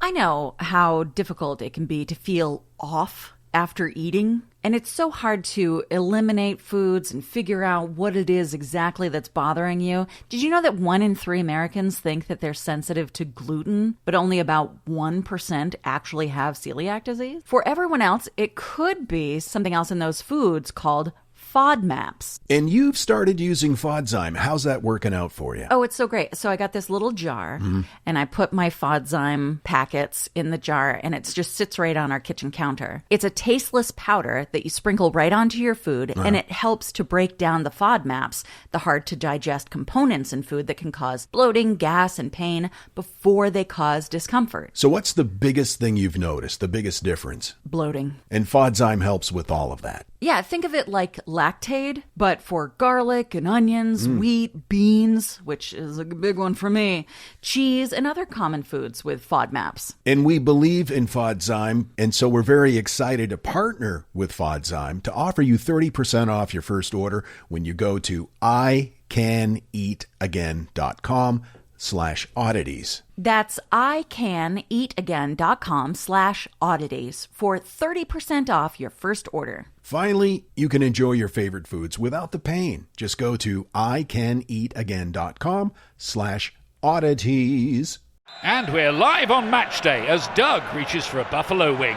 I know how difficult it can be to feel off after eating, and it's so hard to eliminate foods and figure out what it is exactly that's bothering you. Did you know that 1 in 3 Americans think that they're sensitive to gluten, but only about 1% actually have celiac disease? For everyone else, it could be something else in those foods called FODMAPs. And you've started using FODzyme. How's that working out for you? Oh, it's so great. So I got this little jar, and I put my FODzyme packets in the jar, and it just sits right on our kitchen counter. It's a tasteless powder that you sprinkle right onto your food, and it helps to break down the FODMAPs, the hard-to-digest components in food that can cause bloating, gas, and pain before they cause discomfort. So what's the biggest thing you've noticed, the biggest difference? Bloating. And FODzyme helps with all of that. Yeah, think of it like Lactaid, but for garlic and onions, wheat, beans, which is a big one for me, cheese, and other common foods with FODMAPs. And we believe in FODzyme, and so we're very excited to partner with FODzyme to offer you 30% off your first order when you go to icaneatagain.com/oddities. That's icaneatagain.com/oddities for 30% off your first order. Finally, you can enjoy your favorite foods without the pain. Just go to icaneatagain.com/oddities. And we're live on match day as Doug reaches for a buffalo wing.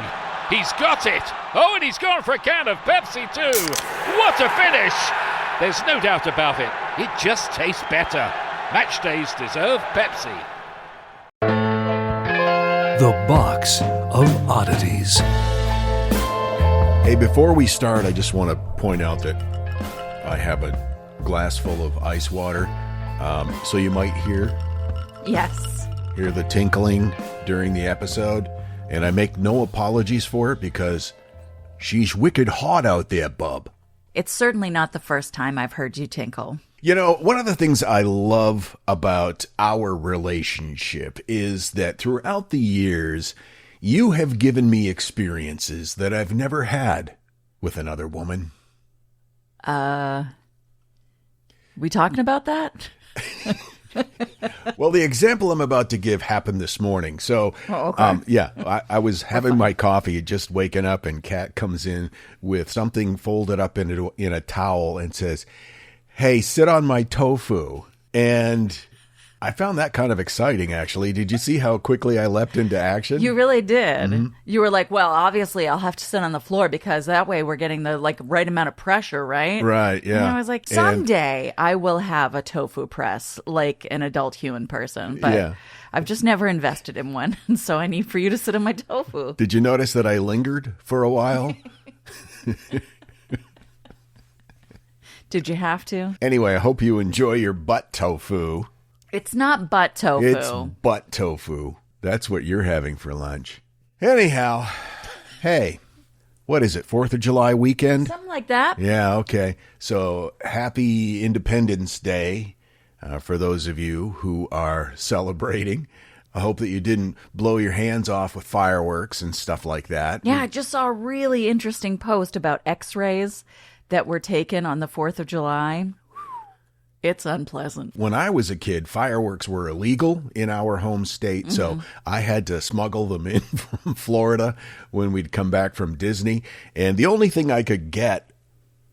He's got it! Oh, and he's gone for a can of Pepsi too! What a finish! There's no doubt about it. It just tastes better. Match days deserve Pepsi. The Box of Oddities. Hey, before we start, I just want to point out that I have a glass full of ice water. So you might hear the tinkling during the episode. And I make no apologies for it because she's wicked hot out there, bub. It's certainly not the first time I've heard you tinkle. You know, one of the things I love about our relationship is that throughout the years, you have given me experiences that I've never had with another woman. We talking about that? Well, the example I'm about to give happened this morning. So, I was having my coffee, just waking up, and Kat comes in with something folded up in a towel and says, "Hey, sit on my tofu." And I found that kind of exciting, actually. Did you see how quickly I leapt into action? You really did. Mm-hmm. You were like, well, obviously I'll have to sit on the floor because that way we're getting the right amount of pressure, right? Right, yeah. And I was like, someday I will have a tofu press like an adult human person. But I've just never invested in one. And so I need for you to sit on my tofu. Did you notice that I lingered for a while? Did you have to? Anyway, I hope you enjoy your butt tofu. It's not butt tofu. It's butt tofu. That's what you're having for lunch. Anyhow, hey, what is it, 4th of July weekend? Something like that. Yeah, okay. So happy Independence Day for those of you who are celebrating. I hope that you didn't blow your hands off with fireworks and stuff like that. Yeah, I just saw a really interesting post about x-rays that were taken on the 4th of July. It's unpleasant. When I was a kid, fireworks were illegal in our home state, so I had to smuggle them in from Florida when we'd come back from Disney. And the only thing I could get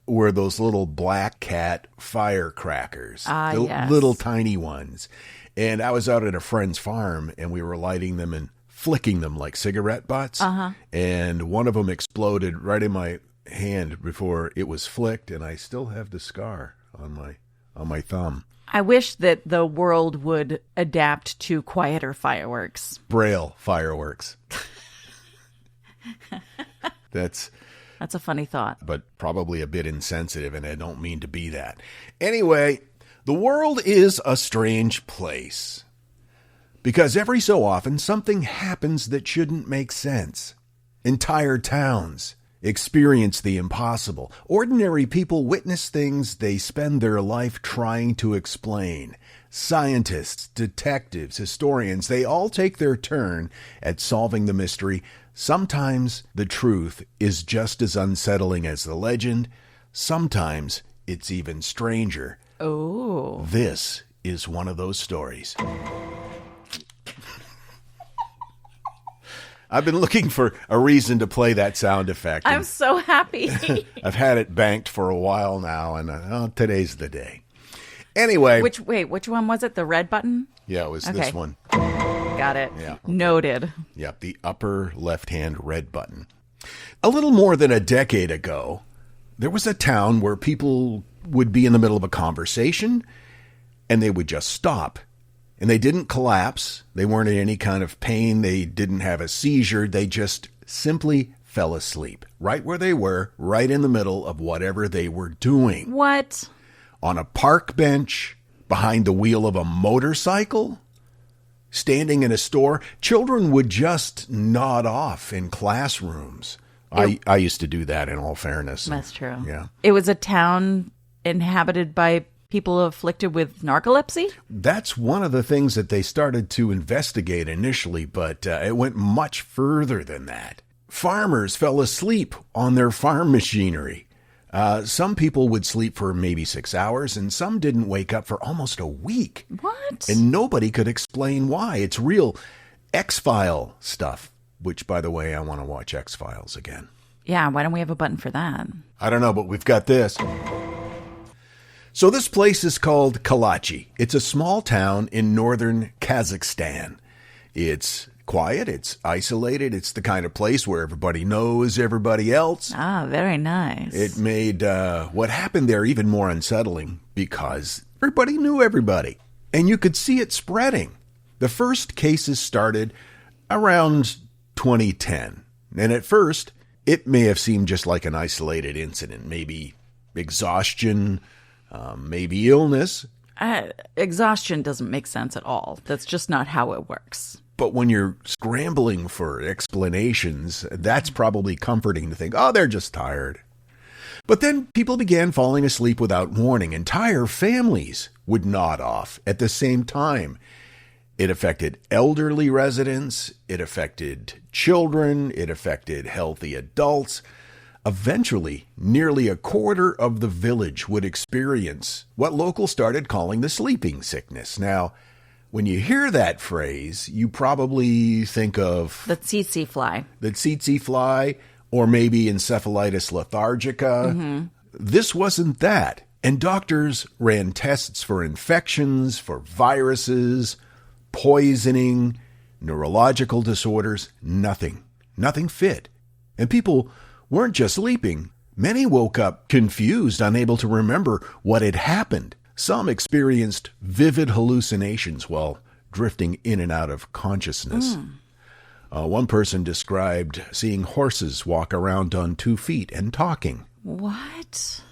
were those little Black Cat firecrackers, little tiny ones. And I was out at a friend's farm, and we were lighting them and flicking them like cigarette butts. And one of them exploded right in my hand before it was flicked, and I still have the scar on my thumb. I wish that the world would adapt to quieter fireworks. Braille fireworks. That's a funny thought. But probably a bit insensitive, and I don't mean to be that. Anyway, the world is a strange place. Because every so often, something happens that shouldn't make sense. Entire towns experience the impossible. Ordinary people witness things they spend their life trying to explain. Scientists, detectives, historians, they all take their turn at solving the mystery. Sometimes the truth is just as unsettling as the legend. Sometimes it's even stranger. Oh. This is one of those stories. I've been looking for a reason to play that sound effect. I'm so happy. I've had it banked for a while now, and today's the day. Anyway. Which one was it? The red button? Yeah, it was this one. Got it. Yeah. Okay. Noted. Yep, the upper left-hand red button. A little more than a decade ago, there was a town where people would be in the middle of a conversation, and they would just stop. And they didn't collapse. They weren't in any kind of pain. They didn't have a seizure. They just simply fell asleep right where they were, right in the middle of whatever they were doing. What? On a park bench, behind the wheel of a motorcycle, standing in a store. Children would just nod off in classrooms. I used to do that, in all fairness. That's true. Yeah. It was a town inhabited by people afflicted with narcolepsy? That's one of the things that they started to investigate initially, but it went much further than that. Farmers fell asleep on their farm machinery. Some people would sleep for maybe 6 hours, and some didn't wake up for almost a week. What? And nobody could explain why. It's real X-File stuff, which, by the way, I want to watch X-Files again. Yeah, why don't we have a button for that? I don't know, but we've got this. So this place is called Kalachi. It's a small town in northern Kazakhstan. It's quiet, it's isolated, it's the kind of place where everybody knows everybody else. Ah, very nice. It made what happened there even more unsettling because everybody knew everybody. And you could see it spreading. The first cases started around 2010. And at first, it may have seemed just like an isolated incident, maybe exhaustion, maybe illness. Exhaustion doesn't make sense at all. That's just not how it works. But when you're scrambling for explanations, that's probably comforting to think, oh, they're just tired. But then people began falling asleep without warning. Entire families would nod off at the same time. It affected elderly residents. It affected children. It affected healthy adults. Eventually, nearly a quarter of the village would experience what locals started calling the sleeping sickness. Now, when you hear that phrase, you probably think of the tsetse fly. The tsetse fly, or maybe encephalitis lethargica. Mm-hmm. This wasn't that. And doctors ran tests for infections, for viruses, poisoning, neurological disorders. Nothing fit. And people weren't just sleeping. Many woke up confused, unable to remember what had happened. Some experienced vivid hallucinations while drifting in and out of consciousness. One person described seeing horses walk around on 2 feet and talking. What?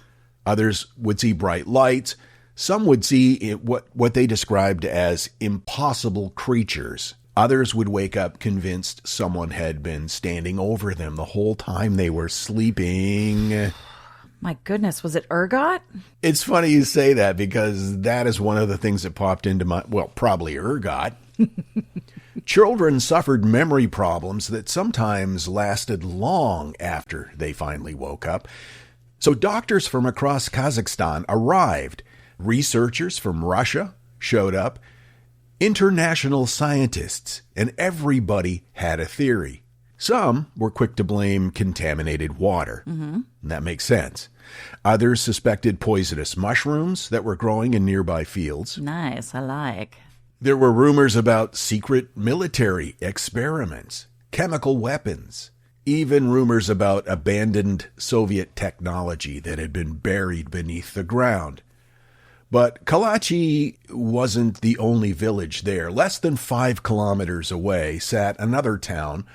Others would see bright lights. Some would see what they described as impossible creatures. Others would wake up convinced someone had been standing over them the whole time they were sleeping. My goodness, was it ergot? It's funny you say that because that is one of the things that popped into my, well, probably ergot. Children suffered memory problems that sometimes lasted long after they finally woke up. So doctors from across Kazakhstan arrived. Researchers from Russia showed up. International scientists, and everybody had a theory. Some were quick to blame contaminated water. Mm-hmm. That makes sense. Others suspected poisonous mushrooms that were growing in nearby fields. Nice, I like. There were rumors about secret military experiments, chemical weapons, even rumors about abandoned Soviet technology that had been buried beneath the ground. But Kalachi wasn't the only village there. Less than 5 kilometers away sat another town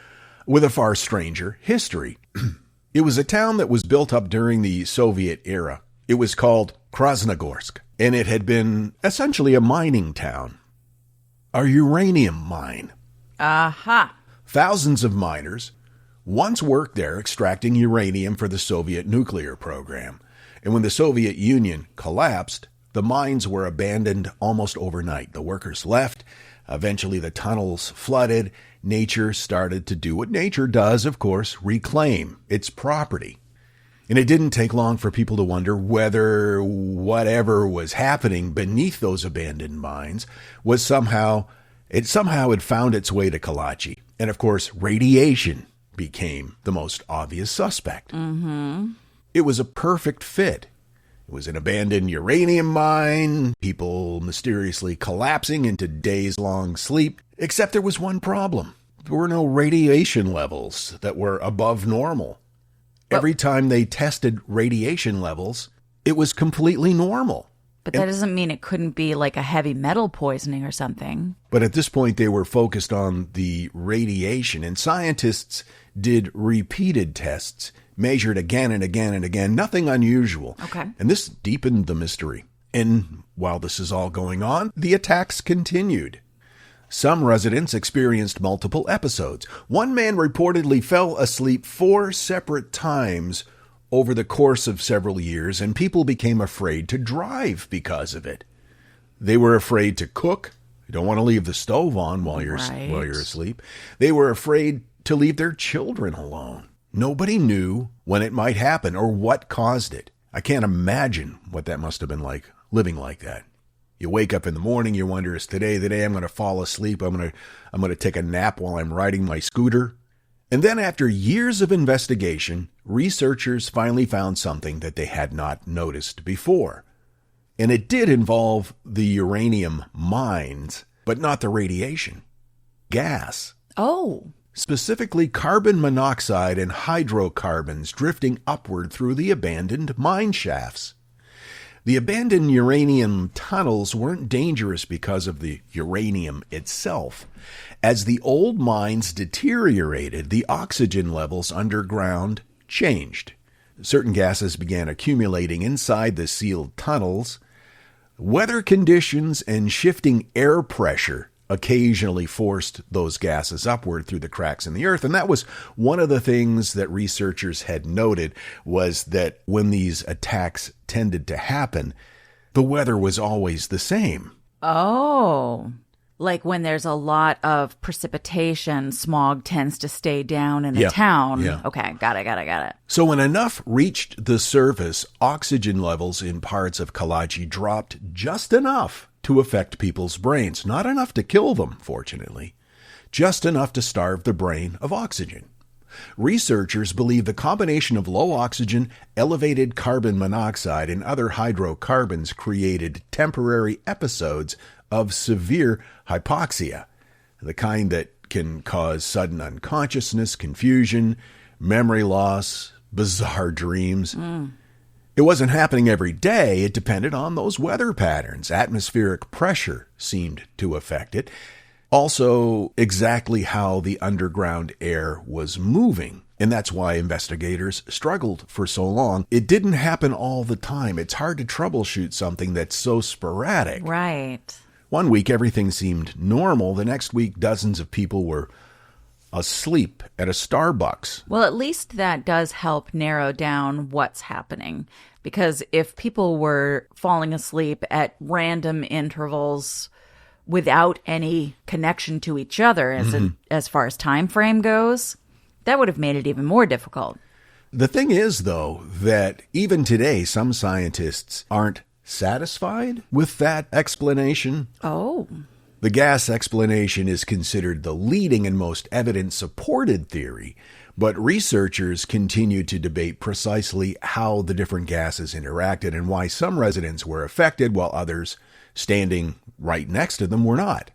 with a far stranger history. It was a town that was built up during the Soviet era. It was called Krasnogorsk, and it had been essentially a mining town. A uranium mine. Aha. Thousands of miners once worked there extracting uranium for the Soviet nuclear program. And when the Soviet Union collapsed, the mines were abandoned almost overnight. The workers left. Eventually, the tunnels flooded. Nature started to do what nature does, of course, reclaim its property. And it didn't take long for people to wonder whether whatever was happening beneath those abandoned mines was somehow had found its way to Kalachi. And of course, radiation became the most obvious suspect. It was a perfect fit. It was an abandoned uranium mine, people mysteriously collapsing into days-long sleep, except there was one problem. There were no radiation levels that were above normal. Every time they tested radiation levels, it was completely normal. But that doesn't mean it couldn't be like a heavy metal poisoning or something. But at this point, they were focused on the radiation, and scientists did repeated tests, measured again and again and again, nothing unusual. Okay. And this deepened the mystery. And while this is all going on, the attacks continued. Some residents experienced multiple episodes. One man reportedly fell asleep 4 separate times over the course of several years, and people became afraid to drive because of it. They were afraid to cook. You don't want to leave the stove on while you're asleep. They were afraid to leave their children alone. Nobody knew when it might happen or what caused it. I can't imagine what that must have been like, living like that. You wake up in the morning, you wonder, is today the day I'm going to fall asleep? I'm going to take a nap while I'm riding my scooter? And then after years of investigation, researchers finally found something that they had not noticed before. And it did involve the uranium mines, but not the radiation. Gas. Oh. Specifically carbon monoxide and hydrocarbons drifting upward through the abandoned mine shafts. The abandoned uranium tunnels weren't dangerous because of the uranium itself. As the old mines deteriorated, the oxygen levels underground changed. Certain gases began accumulating inside the sealed tunnels. Weather conditions and shifting air pressure occasionally forced those gases upward through the cracks in the earth. And that was one of the things that researchers had noted, was that when these attacks tended to happen, the weather was always the same. Oh, like when there's a lot of precipitation, smog tends to stay down in a town. Yeah. Okay, got it. So when enough reached the surface, oxygen levels in parts of Kalachi dropped just enough to affect people's brains. Not enough to kill them, fortunately. Just enough to starve the brain of oxygen. Researchers believe the combination of low oxygen, elevated carbon monoxide, and other hydrocarbons created temporary episodes of severe hypoxia, the kind that can cause sudden unconsciousness, confusion, memory loss, bizarre dreams. It wasn't happening every day. It depended on those weather patterns. Atmospheric pressure seemed to affect it. Also, exactly how the underground air was moving. And that's why investigators struggled for so long. It didn't happen all the time. It's hard to troubleshoot something that's so sporadic. Right. One week, everything seemed normal. The next week, dozens of people were asleep at a Starbucks. Well, at least that does help narrow down what's happening. Because if people were falling asleep at random intervals without any connection to each other as far as time frame goes, that would have made it even more difficult. The thing is, though, that even today, some scientists aren't satisfied with that explanation. Oh. The gas explanation is considered the leading and most evidence-supported theory, but researchers continue to debate precisely how the different gases interacted and why some residents were affected while others standing right next to them were not.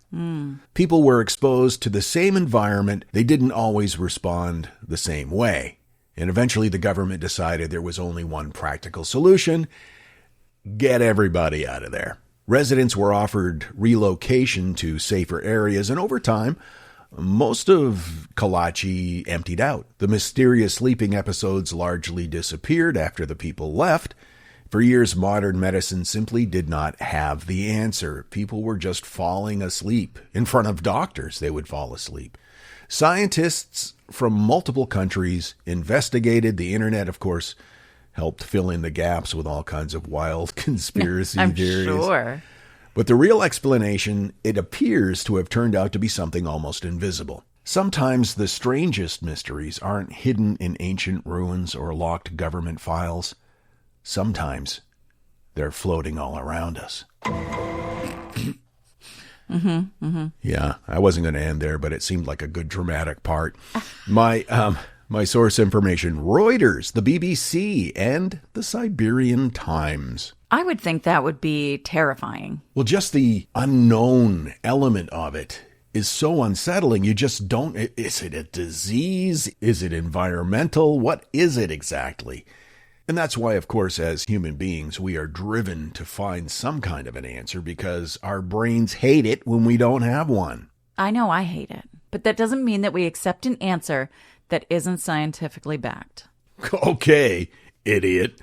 People were exposed to the same environment. They didn't always respond the same way. And eventually the government decided there was only one practical solution: get everybody out of there. Residents were offered relocation to safer areas, and over time, most of Kalachi emptied out. The mysterious sleeping episodes largely disappeared after the people left. For years, modern medicine simply did not have the answer. People were just falling asleep. In front of doctors, they would fall asleep. Scientists from multiple countries investigated. The internet, of course, helped fill in the gaps with all kinds of wild conspiracy theories. I'm sure. But the real explanation, it appears to have turned out to be something almost invisible. Sometimes the strangest mysteries aren't hidden in ancient ruins or locked government files. Sometimes they're floating all around us. Yeah, I wasn't going to end there, but it seemed like a good dramatic part. My source information, Reuters, the BBC, and the Siberian Times. I would think that would be terrifying. Well, just the unknown element of it is so unsettling. You just don't, is it a disease? Is it environmental? What is it exactly? And that's why, of course, as human beings, we are driven to find some kind of an answer because our brains hate it when we don't have one. I know I hate it, but that doesn't mean that we accept an answer that isn't scientifically backed. Okay, idiot.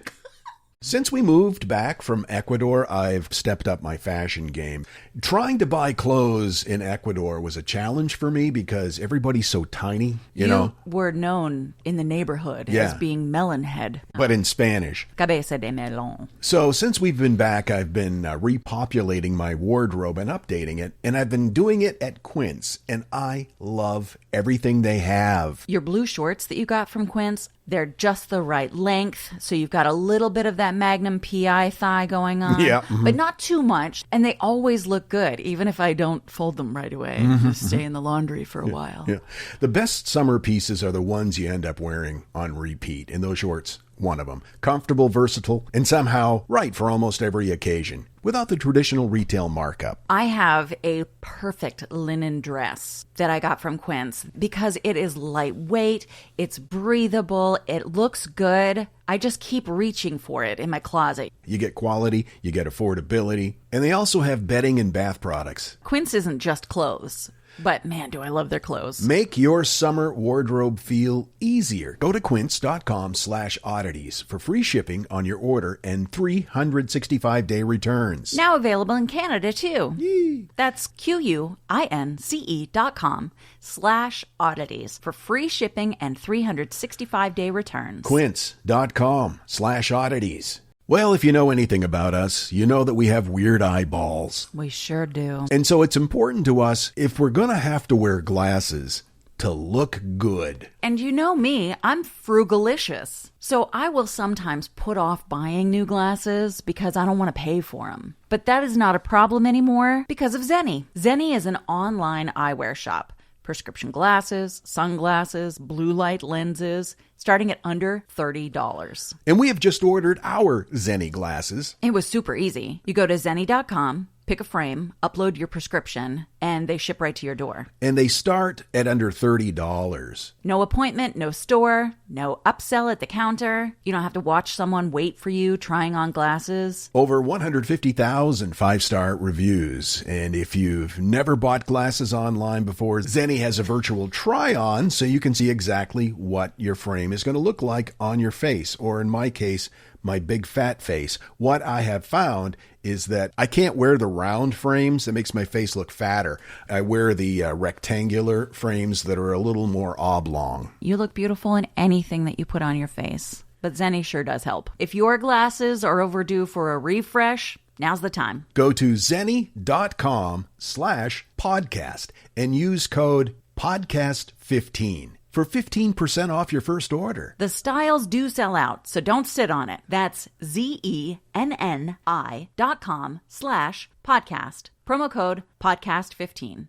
Since we moved back from Ecuador, I've stepped up my fashion game. Trying to buy clothes in Ecuador was a challenge for me because everybody's so tiny, you know. Were known in the neighborhood as being melon head. But in Spanish. Cabeza de melón. So since we've been back, I've been repopulating my wardrobe and updating it. And I've been doing it at Quince. And I love everything they have. Your blue shorts that you got from Quince, they're just the right length. So you've got a little bit of that Magnum PI thigh going on. Yeah. But not too much. And they always look good, even if I don't fold them right away. Just stay in the laundry for a while. Yeah. The best summer pieces are the ones you end up wearing on repeat. And those shorts, one of them. Comfortable, versatile, and somehow right for almost every occasion, without the traditional retail markup. I have a perfect linen dress that I got from Quince because it is lightweight, it's breathable, it looks good. I just keep reaching for it in my closet. You get quality, you get affordability, and they also have bedding and bath products. Quince isn't just clothes. But man, do I love their clothes. Make your summer wardrobe feel easier. Go to quince.com/oddities for free shipping on your order and 365-day returns. Now available in Canada too. Yee. That's QUINCE.com/oddities for free shipping and 365-day returns. Quince.com/oddities. Well, if you know anything about us, you know that we have weird eyeballs. We sure do. And so it's important to us, if we're going to have to wear glasses, to look good. And you know me, I'm frugalicious. So I will sometimes put off buying new glasses because I don't want to pay for them. But that is not a problem anymore because of Zenni. Zenni is an online eyewear shop. Prescription glasses, sunglasses, blue light lenses, starting at under $30. And we have just ordered our Zenni glasses. It was super easy. You go to zenni.com, pick a frame, upload your prescription, and they ship right to your door. And they start at under $30. No appointment, no store, no upsell at the counter. You don't have to watch someone wait for you trying on glasses. Over 150,000 five-star reviews. And if you've never bought glasses online before, Zenni has a virtual try-on so you can see exactly what your frame is going to look like on your face. Or in my case, my big fat face. What I have found is that I can't wear the round frames. That makes my face look fatter. I wear the rectangular frames that are a little more oblong. You look beautiful in anything that you put on your face. But Zenni sure does help. If your glasses are overdue for a refresh, now's the time. Go to zenni.com/podcast and use code podcast15 for 15% off your first order. The styles do sell out, so don't sit on it. That's zenni.com/podcast. Promo code podcast15.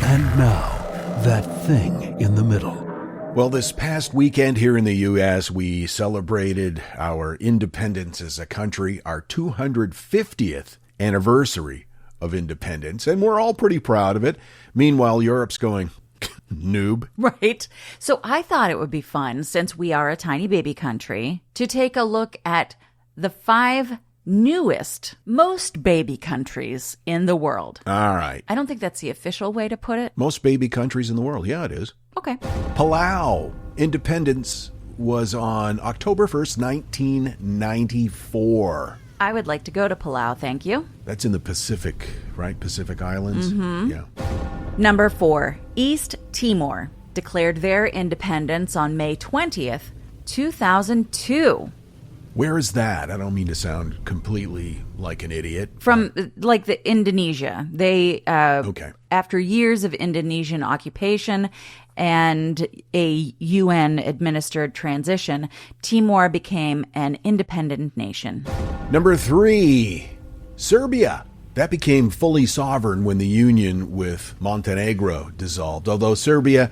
And now, that thing in the middle. Well, this past weekend here in the U.S., we celebrated our independence as a country, our 250th anniversary of independence, and we're all pretty proud of it. Meanwhile, Europe's going, noob. Right. So I thought it would be fun, since we are a tiny baby country, to take a look at the 5 newest, most baby countries in the world. All right. I don't think that's the official way to put it. Most baby countries in the world. Yeah, it is. Okay. Palau. Independence was on October 1st, 1994. I would like to go to Palau, thank you. That's in the Pacific, right? Pacific Islands? Mm-hmm. Yeah. Number 4, East Timor declared their independence on May 20th, 2002. Where is that? I don't mean to sound completely like an idiot. From, like, the Indonesia. They, okay. After years of Indonesian occupation and a UN-administered transition, Timor became an independent nation. Number 3, Serbia That became fully sovereign when the union with Montenegro dissolved. Although Serbia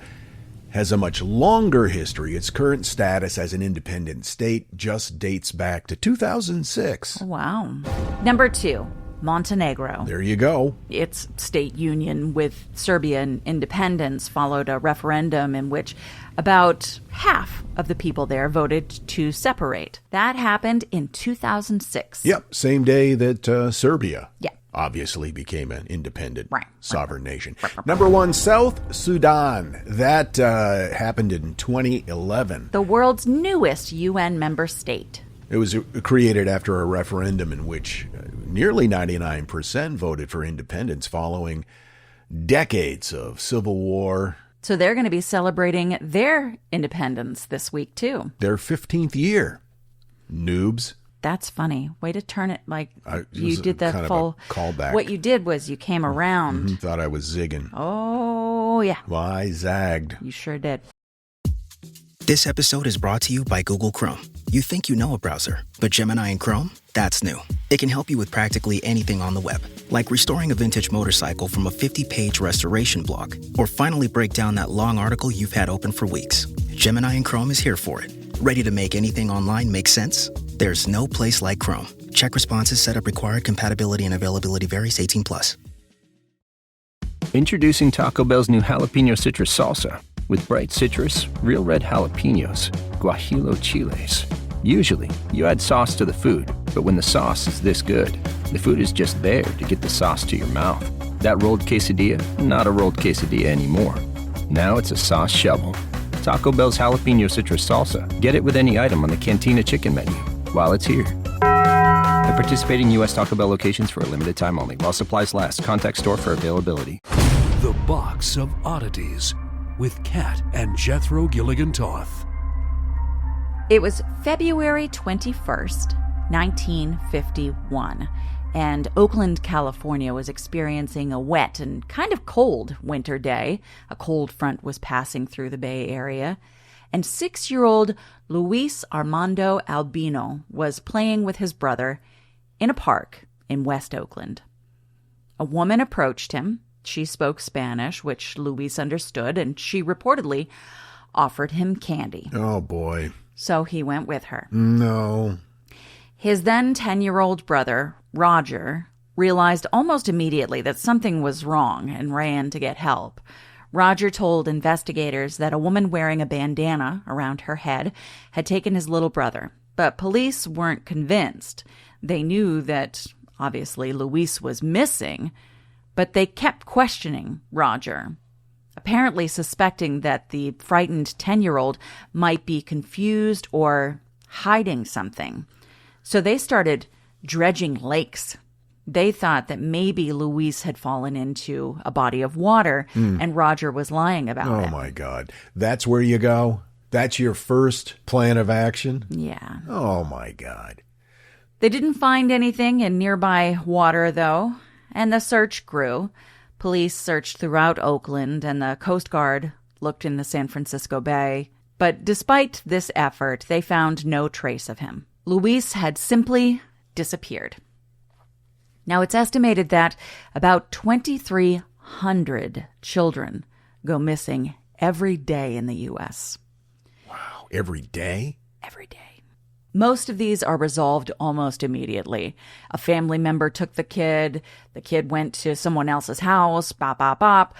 has a much longer history, its current status as an independent state just dates back to 2006. Wow. Number 2, Montenegro. There you go. Its state union with Serbian independence followed a referendum in which about half of the people there voted to separate. That happened in 2006. Yep, same day that Serbia obviously became an independent sovereign nation. Right. Number 1, South Sudan. That happened in 2011. The world's newest UN member state. It was created after a referendum in which nearly 99% voted for independence following decades of civil war. So they're going to be celebrating their independence this week, too. Their 15th year. Noobs. That's funny. Way to turn it like you did kind the of full a callback. What you did was you came around. Thought I was zigging. Oh, yeah. Well, I zagged. You sure did. This episode is brought to you by Google Chrome. You think you know a browser, but Gemini and Chrome? That's new. It can help you with practically anything on the web, like restoring a vintage motorcycle from a 50-page restoration blog, or finally break down that long article you've had open for weeks. Gemini and Chrome is here for it. Ready to make anything online make sense? There's no place like Chrome. Check responses, setup required, compatibility and availability varies, 18+. Introducing Taco Bell's new jalapeno citrus salsa. With bright citrus, real red jalapenos, guajillo chiles. Usually, you add sauce to the food, but when the sauce is this good, the food is just there to get the sauce to your mouth. That rolled quesadilla, not a rolled quesadilla anymore. Now it's a sauce shovel. Taco Bell's jalapeno citrus salsa. Get it with any item on the Cantina Chicken menu while it's here. At participating U.S. Taco Bell locations for a limited time only. While supplies last. Contact store for availability. The Box of Oddities with Kat and Jethro Gilligan-Toth. It was February 21st, 1951, and Oakland, California was experiencing a wet and kind of cold winter day. A cold front was passing through the Bay Area, and 6-year-old Luis Armando Albino was playing with his brother in a park in West Oakland. A woman approached him. She spoke Spanish, which Luis understood, and she reportedly offered him candy. Oh, boy. So he went with her. No. His then 10-year-old brother, Roger, realized almost immediately that something was wrong and ran to get help. Roger told investigators that a woman wearing a bandana around her head had taken his little brother, but police weren't convinced. They knew that, obviously, Luis was missing, but they kept questioning Roger, apparently suspecting that the frightened 10-year-old might be confused or hiding something. So they started dredging lakes. They thought that maybe Luis had fallen into a body of water and Roger was lying about it. Oh, my God. That's where you go? That's your first plan of action? Yeah. Oh, my God. They didn't find anything in nearby water, though, and the search grew. Police searched throughout Oakland, and the Coast Guard looked in the San Francisco Bay. But despite this effort, they found no trace of him. Luis had simply disappeared. Now, it's estimated that about 2,300 children go missing every day in the U.S. Wow, every day? Every day. Most of these are resolved almost immediately. A family member took the kid went to someone else's house, bop, bop, bop.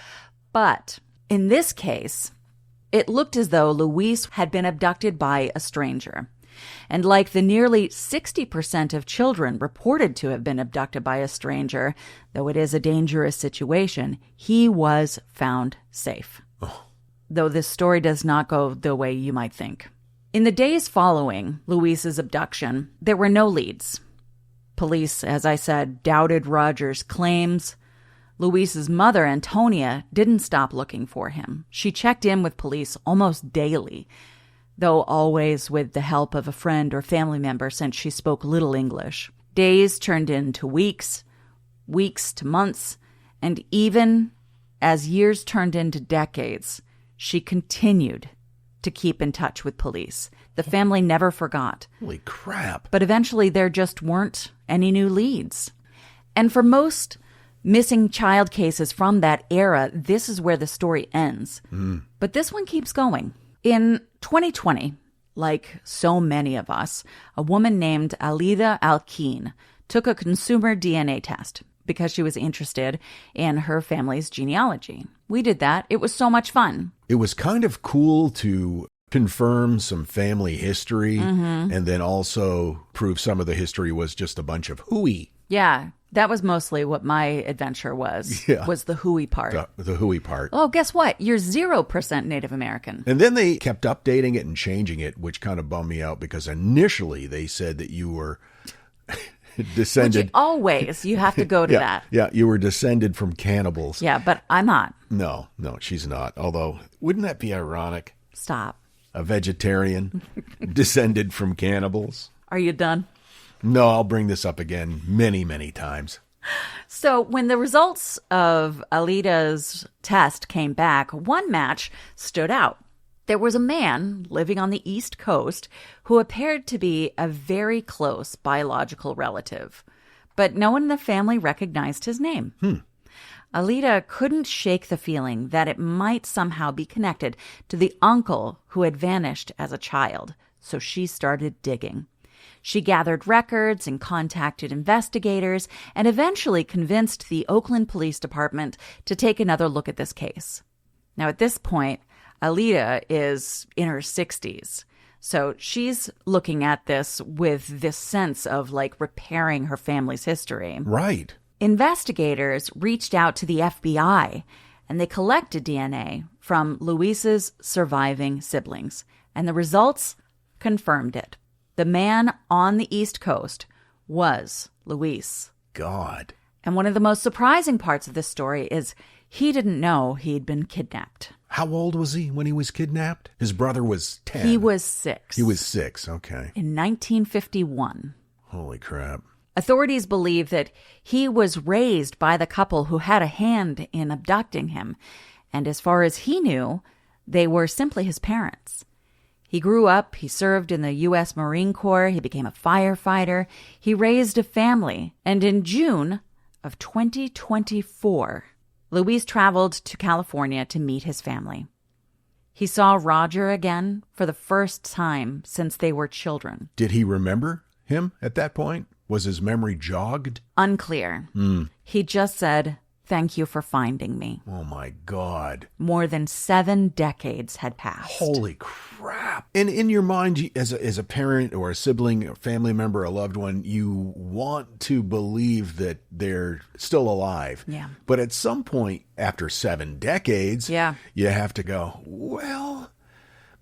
But in this case, it looked as though Luis had been abducted by a stranger. And like the nearly 60% of children reported to have been abducted by a stranger, though it is a dangerous situation, he was found safe. Oh. Though this story does not go the way you might think. In the days following Luis's abduction, there were no leads. Police, as I said, doubted Roger's claims. Luis's mother, Antonia, didn't stop looking for him. She checked in with police almost daily, though always with the help of a friend or family member since she spoke little English. Days turned into weeks, weeks to months, and even as years turned into decades, she continued to keep in touch with police. The family never forgot. Holy crap. But eventually there just weren't any new leads. And for most missing child cases from that era, this is where the story ends. But this one keeps going. In 2020, like so many of us, a woman named Alida Alkeen took a consumer DNA test because she was interested in her family's genealogy. We did that. It was so much fun. It was kind of cool to confirm some family history and then also prove some of the history was just a bunch of hooey. Yeah, that was mostly what my adventure was the hooey part. The hooey part. Oh, guess what? You're 0% Native American. And then they kept updating it and changing it, which kind of bummed me out because initially they said that you were descended. You have to go to that. Yeah, you were descended from cannibals. Yeah, but I'm not. No, she's not. Although, wouldn't that be ironic? Stop. A vegetarian descended from cannibals. Are you done? No, I'll bring this up again many, many times. So when the results of Alida's test came back, one match stood out. There was a man living on the East Coast who appeared to be a very close biological relative, but no one in the family recognized his name. Alida couldn't shake the feeling that it might somehow be connected to the uncle who had vanished as a child, so she started digging. She gathered records and contacted investigators and eventually convinced the Oakland Police Department to take another look at this case. Now, at this point, Alida is in her 60s, so she's looking at this with this sense of like repairing her family's history. Right. Investigators reached out to the FBI and they collected DNA from Luis's surviving siblings, and the results confirmed it. The man on the East Coast was Luis. God. And one of the most surprising parts of this story is he didn't know he'd been kidnapped. How old was he when he was kidnapped? His brother was 10. He was 6. He was 6, okay. In 1951. Holy crap. Authorities believe that he was raised by the couple who had a hand in abducting him. And as far as he knew, they were simply his parents. He grew up, he served in the U.S. Marine Corps, he became a firefighter, he raised a family, and in June of 2024, Luis traveled to California to meet his family. He saw Roger again for the first time since they were children. Did he remember him at that point? Was his memory jogged? Unclear. He just said, "Thank you for finding me." Oh, my God. More than 7 decades had passed. Holy crap. And in your mind, as a parent or a sibling, a family member, a loved one, you want to believe that they're still alive. Yeah. But at some point, after 7 decades, you have to go, well,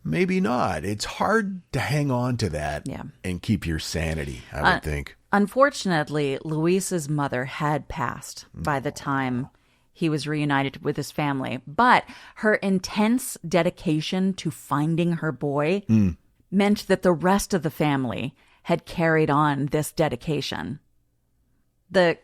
maybe not. It's hard to hang on to that and keep your sanity, I would think. Unfortunately, Luis's mother had passed by the time he was reunited with his family, but her intense dedication to finding her boy meant that the rest of the family had carried on this dedication. The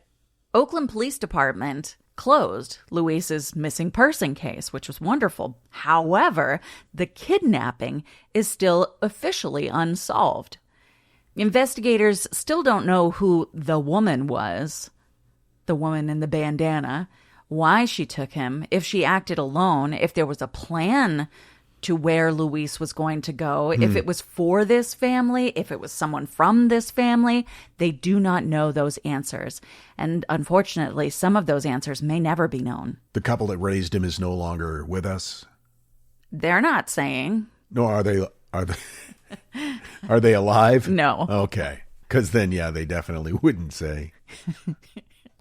Oakland Police Department closed Luis's missing person case, which was wonderful. However, the kidnapping is still officially unsolved. Investigators still don't know who the woman was, the woman in the bandana, why she took him, if she acted alone, if there was a plan to where Luis was going to go, if it was for this family, if it was someone from this family. They do not know those answers. And unfortunately, some of those answers may never be known. The couple that raised him is no longer with us? They're not saying. No, are they are they alive? No. Okay. Because then, they definitely wouldn't say.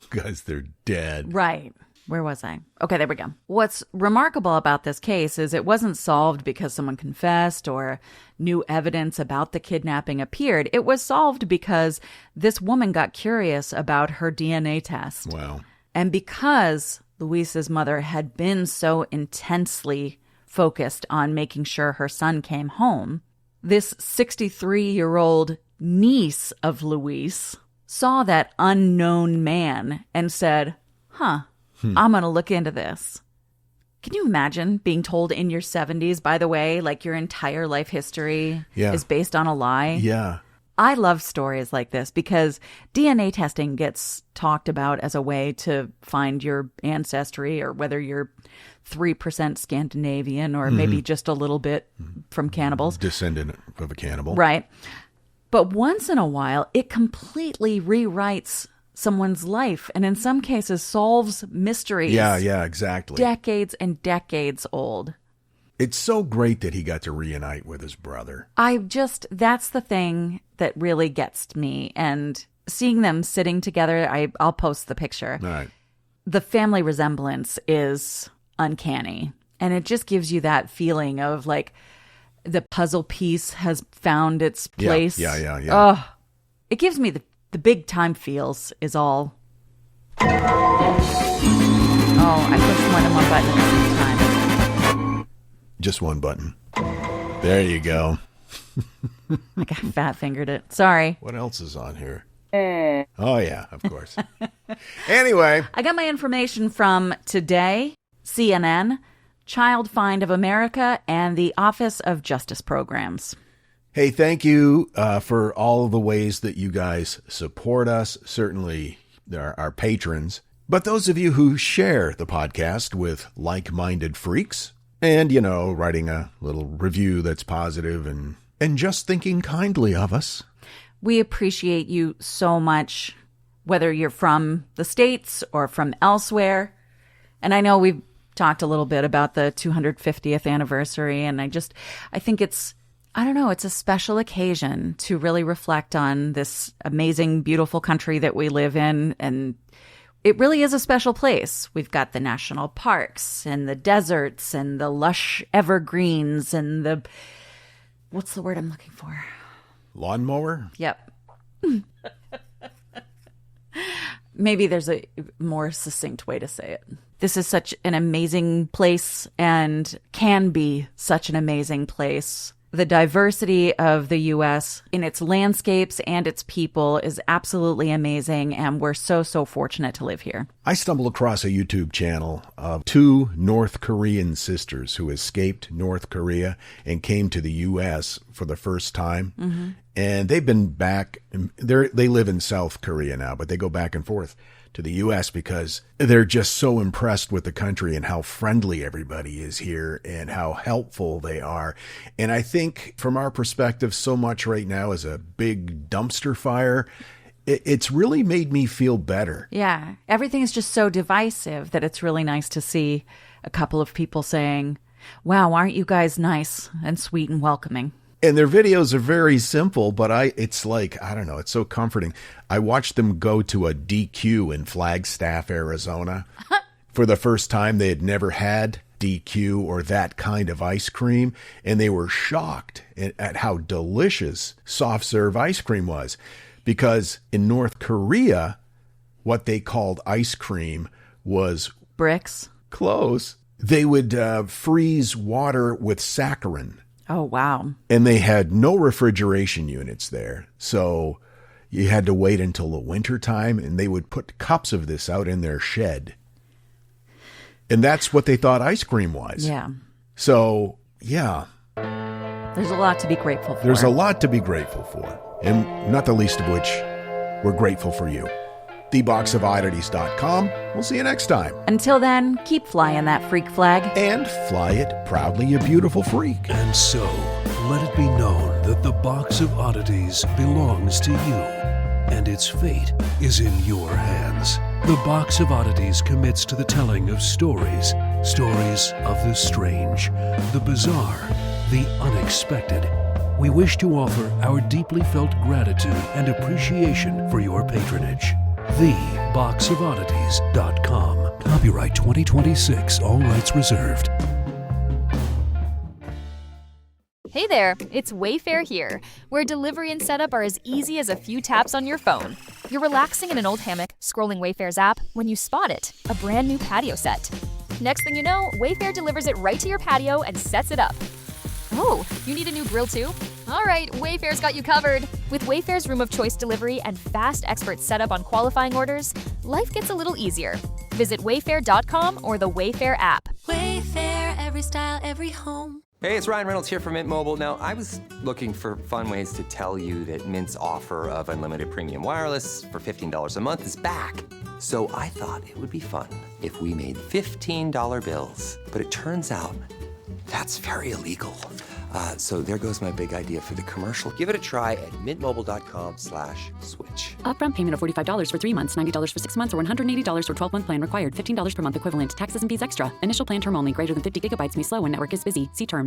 Because they're dead. Right. Where was I? Okay, there we go. What's remarkable about this case is it wasn't solved because someone confessed or new evidence about the kidnapping appeared. It was solved because this woman got curious about her DNA test. Wow. And because Luis's mother had been so intensely focused on making sure her son came home, this 63-year-old niece of Luis saw that unknown man and said, I'm going to look into this. Can you imagine being told in your 70s, by the way, like your entire life history is based on a lie? Yeah. I love stories like this because DNA testing gets talked about as a way to find your ancestry, or whether you're 3% Scandinavian or maybe just a little bit from cannibals. Descendant of a cannibal. Right. But once in a while, it completely rewrites someone's life, and in some cases solves mysteries. Yeah, exactly. Decades and decades old. It's so great that he got to reunite with his brother. That's the thing that really gets me. And seeing them sitting together, I'll post the picture. All right. The family resemblance is uncanny. And it just gives you that feeling of like the puzzle piece has found its place. Yeah. Oh, it gives me the big time feels is all. Oh, I pushed more than one button at the same time. Just one button. There you go. Like I fat fingered it. Sorry. What else is on here? Oh, yeah, of course. Anyway. I got my information from Today, CNN, Child Find of America, and the Office of Justice Programs. Hey, thank you for all the ways that you guys support us. Certainly our patrons. But those of you who share the podcast with like-minded freaks and, writing a little review that's positive and just thinking kindly of us. We appreciate you so much, whether you're from the States or from elsewhere. And I know we've talked a little bit about the 250th anniversary, and I think it's a special occasion to really reflect on this amazing, beautiful country that we live in. And it really is a special place. We've got the national parks and the deserts and the lush evergreens and what's the word I'm looking for? Lawnmower? Yep. Maybe there's a more succinct way to say it. This is such an amazing place and can be such an amazing place. The diversity of the U.S. in its landscapes and its people is absolutely amazing, and we're so fortunate to live here. I stumbled across a YouTube channel of two North Korean sisters who escaped North Korea and came to the U.S. for the first time. Mm-hmm. And they've been back. They live in South Korea now, but they go back and forth to the U.S. because they're just so impressed with the country and how friendly everybody is here and how helpful they are. And I think from our perspective, so much right now is a big dumpster fire. It's really made me feel better. Yeah. Everything is just so divisive that it's really nice to see a couple of people saying, wow, aren't you guys nice and sweet and welcoming? And their videos are very simple, but it's so comforting. I watched them go to a DQ in Flagstaff, Arizona. For the first time, they had never had DQ or that kind of ice cream, and they were shocked at how delicious soft serve ice cream was. Because in North Korea, what they called ice cream was... bricks? Close. They would freeze water with saccharin. Oh, wow. And they had no refrigeration units there. So you had to wait until the winter time, and they would put cups of this out in their shed. And that's what they thought ice cream was. Yeah. So, yeah. There's a lot to be grateful for. There's a lot to be grateful for. And not the least of which, we're grateful for you. TheBoxOfOddities.com. We'll see you next time. Until then, keep flying that freak flag. And fly it proudly, you beautiful freak. And so, let it be known that the Box of Oddities belongs to you, and its fate is in your hands. The Box of Oddities commits to the telling of stories of the strange, the bizarre, the unexpected. We wish to offer our deeply felt gratitude and appreciation for your patronage. TheBoxOfOddities.com. Copyright 2026. All rights reserved. Hey there, it's Wayfair here, where delivery and setup are as easy as a few taps on your phone. You're relaxing in an old hammock, scrolling Wayfair's app, when you spot it, a brand new patio set. Next thing you know, Wayfair delivers it right to your patio and sets it up. Oh, you need a new grill too? All right, Wayfair's got you covered. With Wayfair's Room of Choice delivery and fast expert setup on qualifying orders, life gets a little easier. Visit wayfair.com or the Wayfair app. Wayfair, every style, every home. Hey, it's Ryan Reynolds here from Mint Mobile. Now, I was looking for fun ways to tell you that Mint's offer of unlimited premium wireless for $15 a month is back. So I thought it would be fun if we made $15 bills. But it turns out that's very illegal. So there goes my big idea for the commercial. Give it a try at mintmobile.com/switch. Upfront payment of $45 for 3 months, $90 for 6 months, or $180 for 12-month plan required. $15 per month equivalent. Taxes and fees extra. Initial plan term only. Greater than 50 gigabytes may slow when network is busy. See terms.